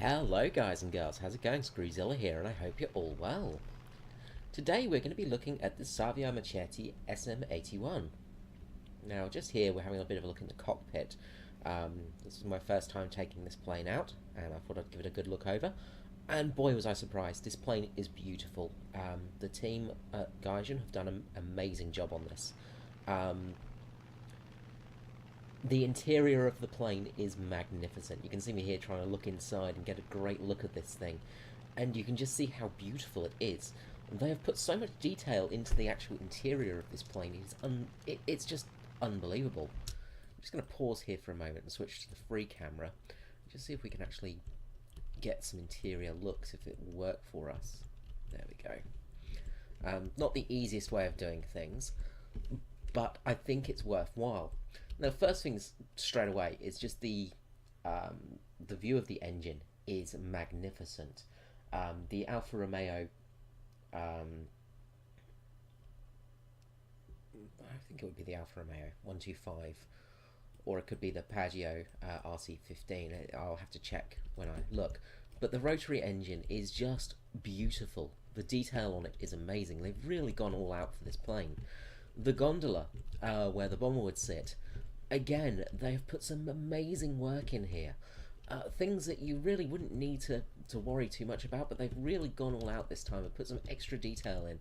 Hello guys and girls, how's it going? Screwzilla here and I hope you're all well. Today we're going to be looking at the Savio Machetti SM81. Now just here we're having a bit of a look in the cockpit. This is my first time taking this plane out and I thought I'd give it a good look over. And boy was I surprised, this plane is beautiful. The team at Gaijin have done an amazing job on this. The interior of the plane is magnificent. You can see me here trying to look inside and get a great look at this thing. And you can just see how beautiful it is. And they have put so much detail into the actual interior of this plane. It's just unbelievable. I'm just going to pause here for a moment and switch to the free camera. Just see if we can actually get some interior looks, if it will work for us. There we go. Not the easiest way of doing things, but I think it's worthwhile. Now, first things straight away is just the view of the engine is magnificent. The Alfa Romeo, I think it would be the Alfa Romeo 125, or it could be the Piaggio RC15. I'll have to check when I look. But the rotary engine is just beautiful. The detail on it is amazing. They've really gone all out for this plane. The gondola, where the bomber would sit, again, they have put some amazing work in here. Things that you really wouldn't need to worry too much about, but they've really gone all out this time and put some extra detail in.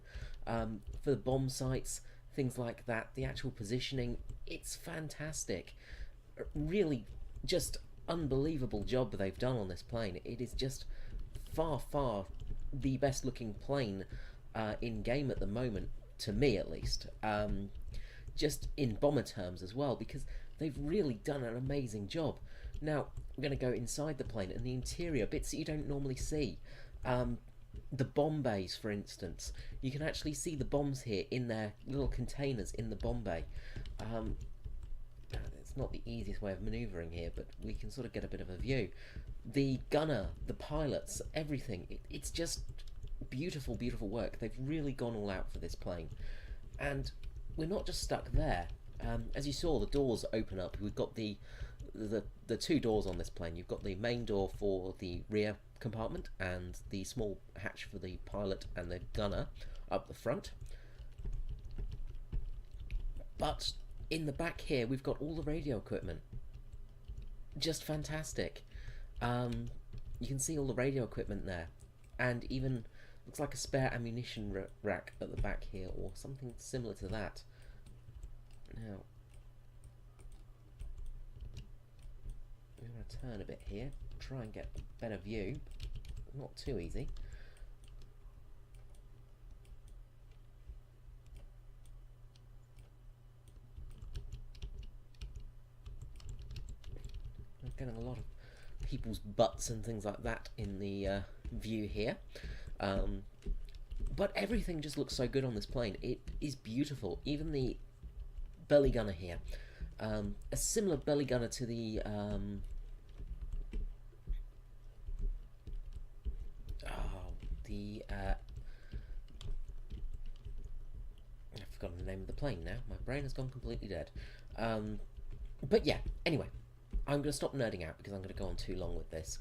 For the bomb sights, things like that, the actual positioning, it's fantastic. Really, just unbelievable job they've done on this plane. It is just far, far the best looking plane in game at the moment, to me at least. Just in bomber terms as well, because they've really done an amazing job. Now, we're going to go inside the plane and the interior, bits that you don't normally see. The bomb bays, for instance. You can actually see the bombs here in their little containers in the bomb bay. It's not the easiest way of manoeuvring here, but we can sort of get a bit of a view. The gunner, the pilots, everything. It's just beautiful, beautiful work. They've really gone all out for this plane. And we're not just stuck there. As you saw, the doors open up. We've got the two doors on this plane. You've got the main door for the rear compartment and the small hatch for the pilot and the gunner up the front. But in the back here, we've got all the radio equipment. Just fantastic. You can see all the radio equipment there, and even looks like a spare ammunition rack at the back here, or something similar to that. Now, we're going to turn a bit here, try and get a better view. Not too easy. I'm getting a lot of people's butts and things like that in the view here. But everything just looks so good on this plane. It is beautiful. Even the belly gunner here. A similar belly gunner to the... I've forgotten the name of the plane now. My brain has gone completely dead. But yeah, anyway. I'm going to stop nerding out because I'm going to go on too long with this.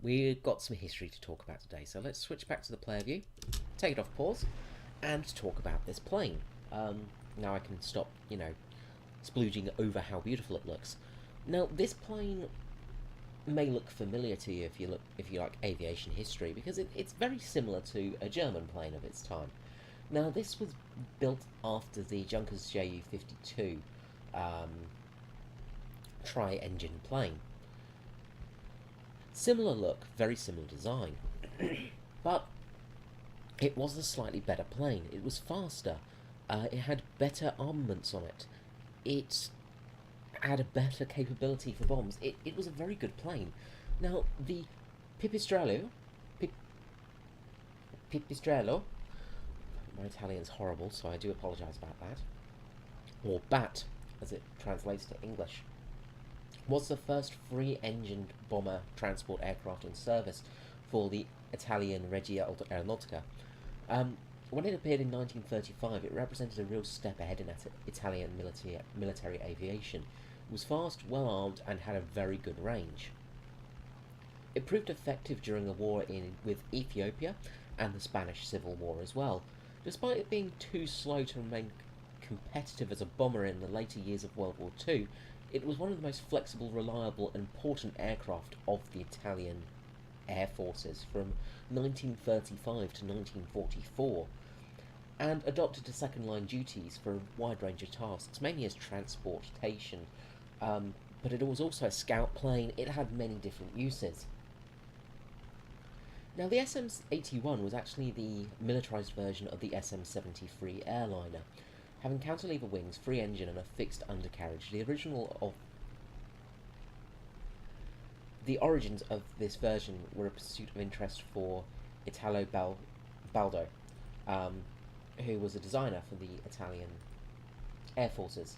We've got some history to talk about today, so let's switch back to the player view, take it off pause, and talk about this plane. Now I can stop, splooging over how beautiful it looks. Now, this plane may look familiar to you if you like aviation history, because it's very similar to a German plane of its time. Now, this was built after the Junkers Ju-52 tri-engine plane. Similar look, very similar design, but it was a slightly better plane. It was faster, it had better armaments on it, it had a better capability for bombs. It was a very good plane. Now, the Pipistrello, my Italian's horrible, so I do apologise about that, or BAT, as it translates to English, was the first free-engined bomber transport aircraft in service for the Italian Regia Aeronautica. When it appeared in 1935, it represented a real step ahead in Italian military aviation. It was fast, well-armed, and had a very good range. It proved effective during the war with Ethiopia and the Spanish Civil War as well. Despite it being too slow to remain competitive as a bomber in the later years of World War II, it was one of the most flexible, reliable, and important aircraft of the Italian Air Forces from 1935 to 1944, and adopted to second line duties for a wide range of tasks, mainly as transportation. But it was also a scout plane, it had many different uses. Now, the SM-81 was actually the militarised version of the SM-73 airliner, having cantilever wings, free engine, and a fixed undercarriage. The origins of this version were a pursuit of interest for Italo Baldo, who was a designer for the Italian Air Forces.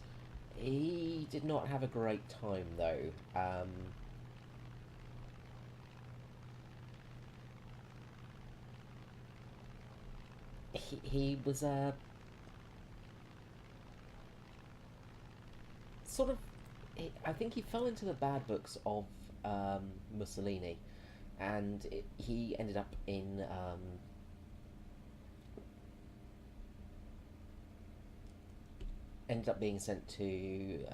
He did not have a great time, though. He was sort of. I think he fell into the bad books of Mussolini, and he ended up in ended up being sent to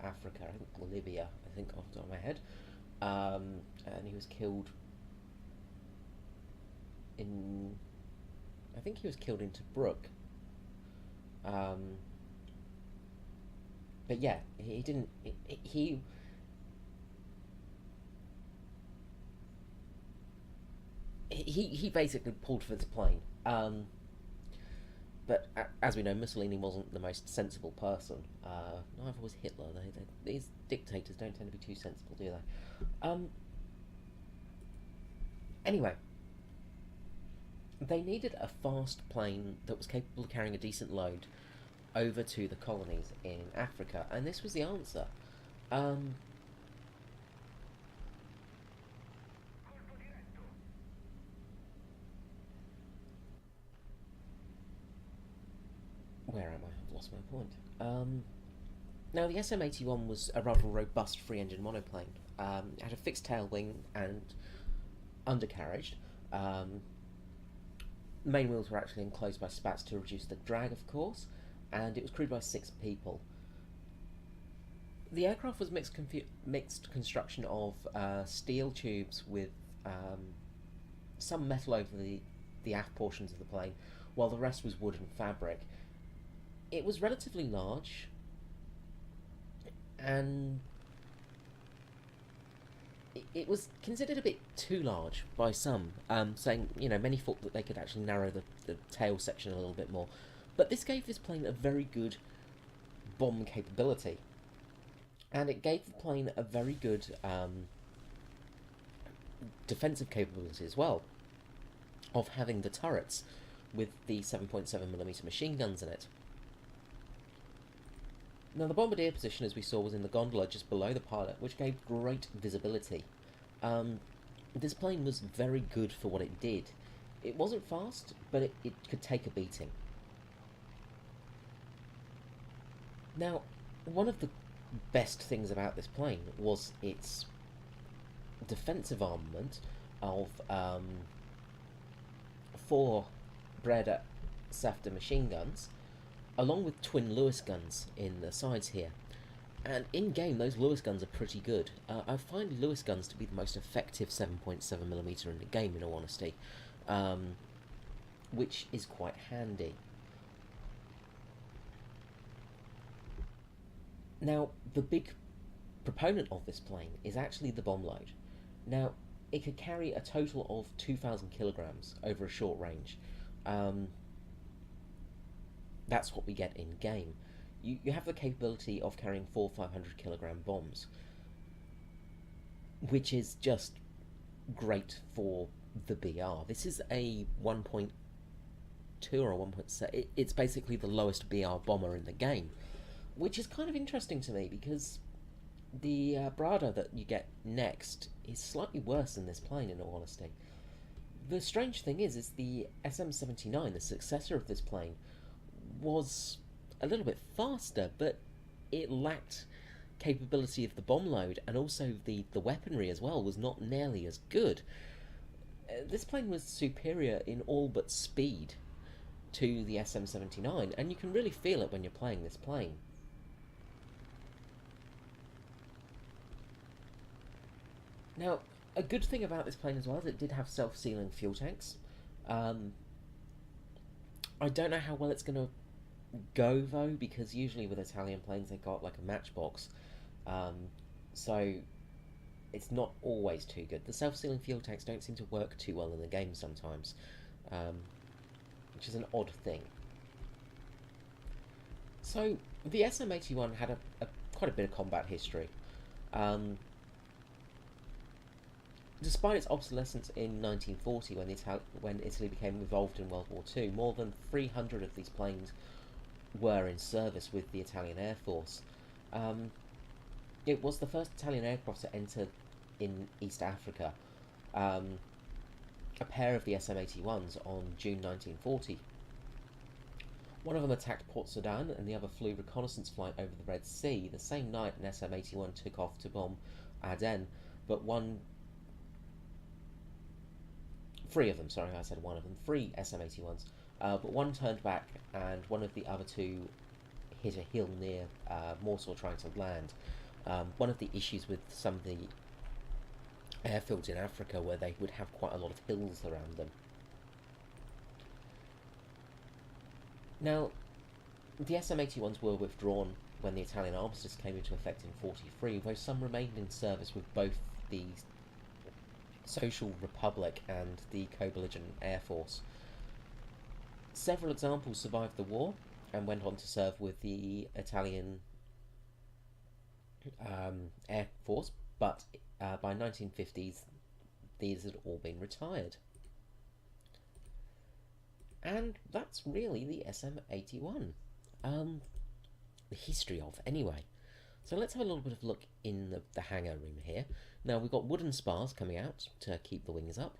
Africa, I think Libya, I think off the top of my head, and he was killed in. I think he was killed in Tobruk. But yeah, he didn't. He basically pulled for the plane. But as we know, Mussolini wasn't the most sensible person. Neither was Hitler. These dictators don't tend to be too sensible, do they? Anyway, they needed a fast plane that was capable of carrying a decent load over to the colonies in Africa, and this was the answer. Um, where am I? I've lost my point. Now, the SM-81 was a rather robust free-engine monoplane. It had a fixed tail wing and undercarriage. Um, main wheels were actually enclosed by spats to reduce the drag, of course, and it was crewed by 6 people. The aircraft was mixed construction of steel tubes with some metal over the aft portions of the plane, while the rest was wood and fabric. It was relatively large, and it was considered a bit too large by some, saying, many thought that they could actually narrow the tail section a little bit more. But this gave this plane a very good bomb capability, and it gave the plane a very good defensive capability as well, of having the turrets with the 7.7mm machine guns in it. Now, the bombardier position, as we saw, was in the gondola just below the pilot, which gave great visibility. This plane was very good for what it did. It wasn't fast, but it could take a beating. Now, one of the best things about this plane was its defensive armament of 4 Breda Safta machine guns, along with twin Lewis guns in the sides here. And in game, those Lewis guns are pretty good. I find Lewis guns to be the most effective 7.7mm in the game, in all honesty, which is quite handy. Now, the big proponent of this plane is actually the bomb load. Now, it could carry a total of 2,000 kilograms over a short range. That's what we get in game. You have the capability of carrying 4 500 kilogram bombs, which is just great for the BR. This is a 1.2 or a 1.7. It's basically the lowest BR bomber in the game, which is kind of interesting to me because the Brada that you get next is slightly worse than this plane, in all honesty. The strange thing is the SM-79, the successor of this plane, was a little bit faster, but it lacked capability of the bomb load and also the weaponry as well was not nearly as good. This plane was superior in all but speed to the SM-79, and you can really feel it when you're playing this plane. Now, a good thing about this plane as well is it did have self-sealing fuel tanks. I don't know how well it's going to go though, because usually with Italian planes they got like a matchbox, so it's not always too good. The self-sealing fuel tanks don't seem to work too well in the game sometimes, which is an odd thing. So the SM-81 had quite a bit of combat history. Despite its obsolescence in 1940, when Italy became involved in World War II, more than 300 of these planes were in service with the Italian Air Force. It was the first Italian aircraft to enter in East Africa, a pair of the SM-81s on June 1940. One of them attacked Port Sudan and the other flew reconnaissance flight over the Red Sea. The same night an SM-81 took off to bomb Aden, but three SM-81s, but one turned back and one of the other two hit a hill near Mosul trying to land. One of the issues with some of the airfields in Africa where they would have quite a lot of hills around them. Now, the SM-81s were withdrawn when the Italian armistice came into effect in 1943, though some remained in service with both the Social Republic and the co-belligerent Air Force. Several examples survived the war and went on to serve with the Italian Air Force, but by 1950s these had all been retired. And that's really the SM-81. The history of, anyway. So let's have a little bit of a look in the hangar room here. Now we've got wooden spars coming out to keep the wings up,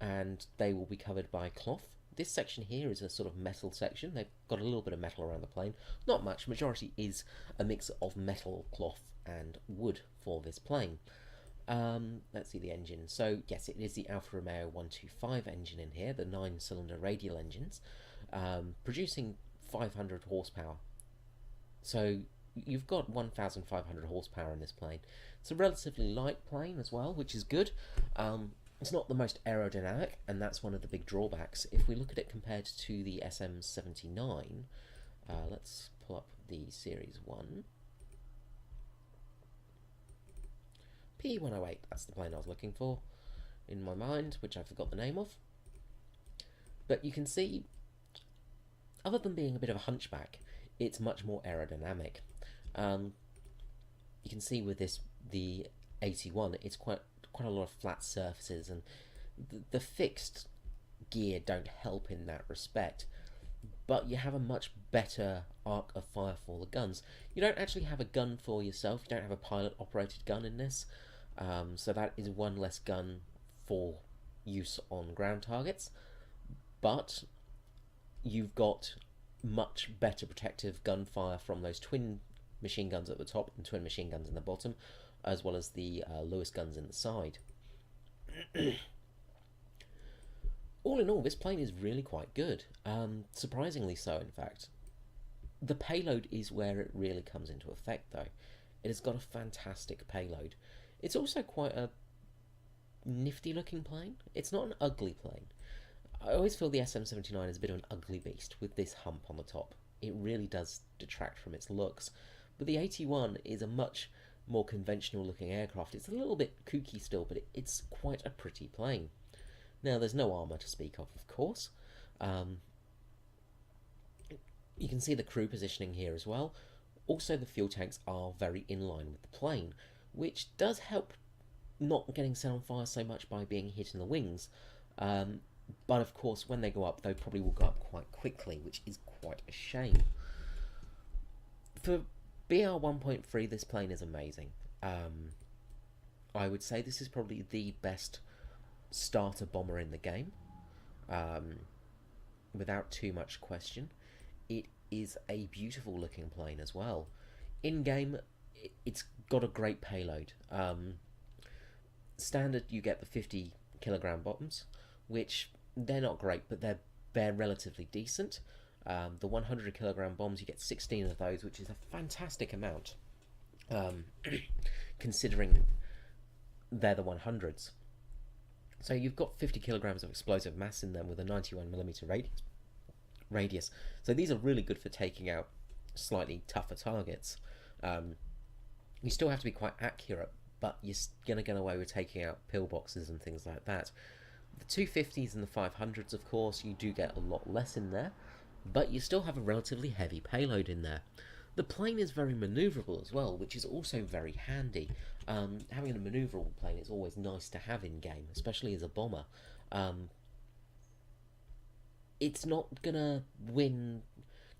and they will be covered by cloth. This section here is a sort of metal section. They've got a little bit of metal around the plane. Not much, majority is a mix of metal, cloth and wood for this plane. Let's see the engine. So yes, it is the Alfa Romeo 125 engine in here, the 9-cylinder radial engines, producing 500 horsepower. So you've got 1,500 horsepower in this plane. It's a relatively light plane as well, which is good. It's not the most aerodynamic, and that's one of the big drawbacks. If we look at it compared to the SM-79, let's pull up the Series 1. P108, that's the plane I was looking for in my mind, which I forgot the name of. But you can see, other than being a bit of a hunchback, it's much more aerodynamic. You can see with the 81, it's quite a lot of flat surfaces, and the fixed gear don't help in that respect. But you have a much better arc of fire for the guns. You don't actually have a gun for yourself. You don't have a pilot-operated gun in this, so that is one less gun for use on ground targets. But you've got much better protective gunfire from those twin machine guns at the top and twin machine guns in the bottom, as well as the Lewis guns in the side. All in all, this plane is really quite good. Surprisingly so, in fact. The payload is where it really comes into effect, though. It has got a fantastic payload. It's also quite a nifty-looking plane. It's not an ugly plane. I always feel the SM-79 is a bit of an ugly beast with this hump on the top. It really does detract from its looks. But the 81 is a much more conventional-looking aircraft. It's a little bit kooky still, but it's quite a pretty plane. Now, there's no armour to speak of course. You can see the crew positioning here as well. Also, the fuel tanks are very in line with the plane, which does help not getting set on fire so much by being hit in the wings. But of course, when they go up, they probably will go up quite quickly, which is quite a shame. For BR 1.3, this plane is amazing. I would say this is probably the best starter bomber in the game, without too much question. It is a beautiful looking plane as well. In game, it's got a great payload. Standard, you get the 50 kilogram bombs, which they're not great, but they're relatively decent. The 100 kilogram bombs, you get 16 of those, which is a fantastic amount, considering they're the 100s. So you've got 50 kilograms of explosive mass in them with a 91mm radius. So these are really good for taking out slightly tougher targets. You still have to be quite accurate, but you're going to get away with taking out pillboxes and things like that. The 250s and the 500s, of course, you do get a lot less in there, but you still have a relatively heavy payload in there. The plane is very manoeuvrable as well, which is also very handy. Having a manoeuvrable plane is always nice to have in game, especially as a bomber. It's not going to win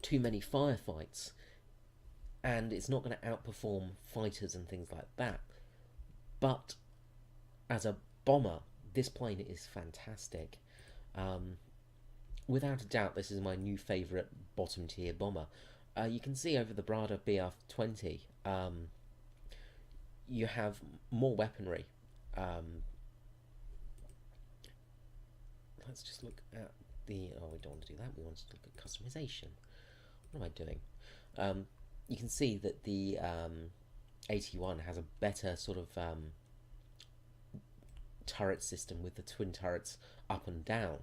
too many firefights, and it's not going to outperform fighters and things like that. But as a bomber, this plane is fantastic. Without a doubt, this is my new favourite bottom tier bomber. You can see over the Brada BR-20, you have more weaponry. Let's just look at the... Oh, we don't want to do that. We want to look at customization. What am I doing? You can see that the 81 has a better sort of turret system with the twin turrets up and down.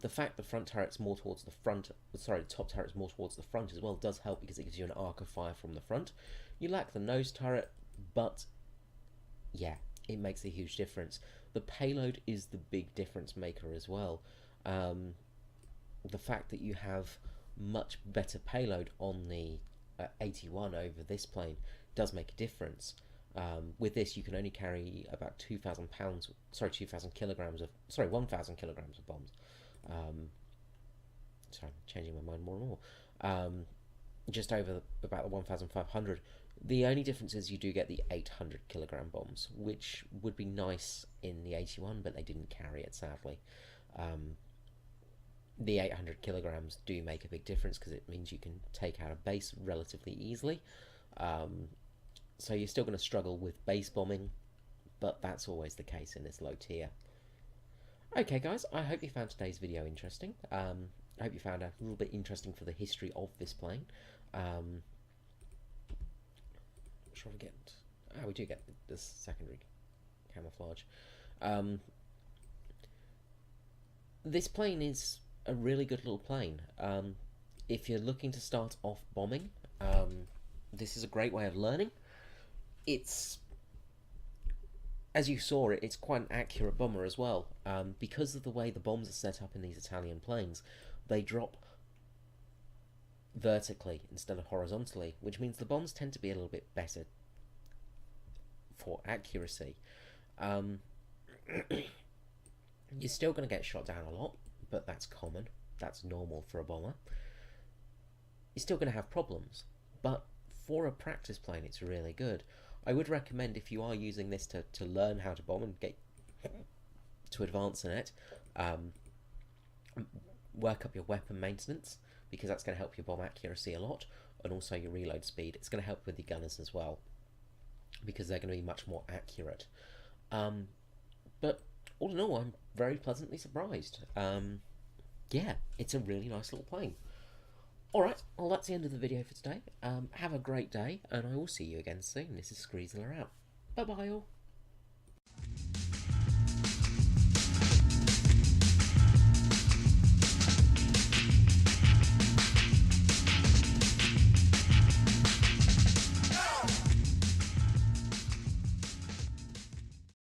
The fact the front turret's more towards the front, sorry, the top turret's more towards the front as well does help because it gives you an arc of fire from the front. You lack the nose turret, but yeah, it makes a huge difference. The payload is the big difference maker as well. The fact that you have much better payload on the 81 over this plane does make a difference. With this, you can only carry about 2,000 kilograms of bombs. Sorry, I'm changing my mind more and more. Just over about the 1,500. The only difference is you do get the 800 kilogram bombs, which would be nice in the 81, but they didn't carry it, sadly. The 800 kilograms do make a big difference because it means you can take out a base relatively easily. So you're still going to struggle with base bombing, but that's always the case in this low tier. Okay guys, I hope you found today's video interesting. I hope you found a little bit interesting for the history of this plane. Sure we get... we do get this secondary camouflage. This plane is a really good little plane. If you're looking to start off bombing, this is a great way of learning. It's, as you saw it, it's quite an accurate bomber as well. Because of the way the bombs are set up in these Italian planes, they drop vertically instead of horizontally, which means the bombs tend to be a little bit better for accuracy. You're still going to get shot down a lot, but that's common. That's normal for a bomber. You're still going to have problems, but for a practice plane, it's really good. I would recommend, if you are using this to learn how to bomb and get to advance in it, work up your weapon maintenance, because that's going to help your bomb accuracy a lot, and also your reload speed. It's going to help with the gunners as well, because they're going to be much more accurate. But all in all, I'm very pleasantly surprised. Yeah, it's a really nice little plane. Alright, well that's the end of the video for today. Have a great day, and I will see you again soon. This is Screezler out. Bye bye all.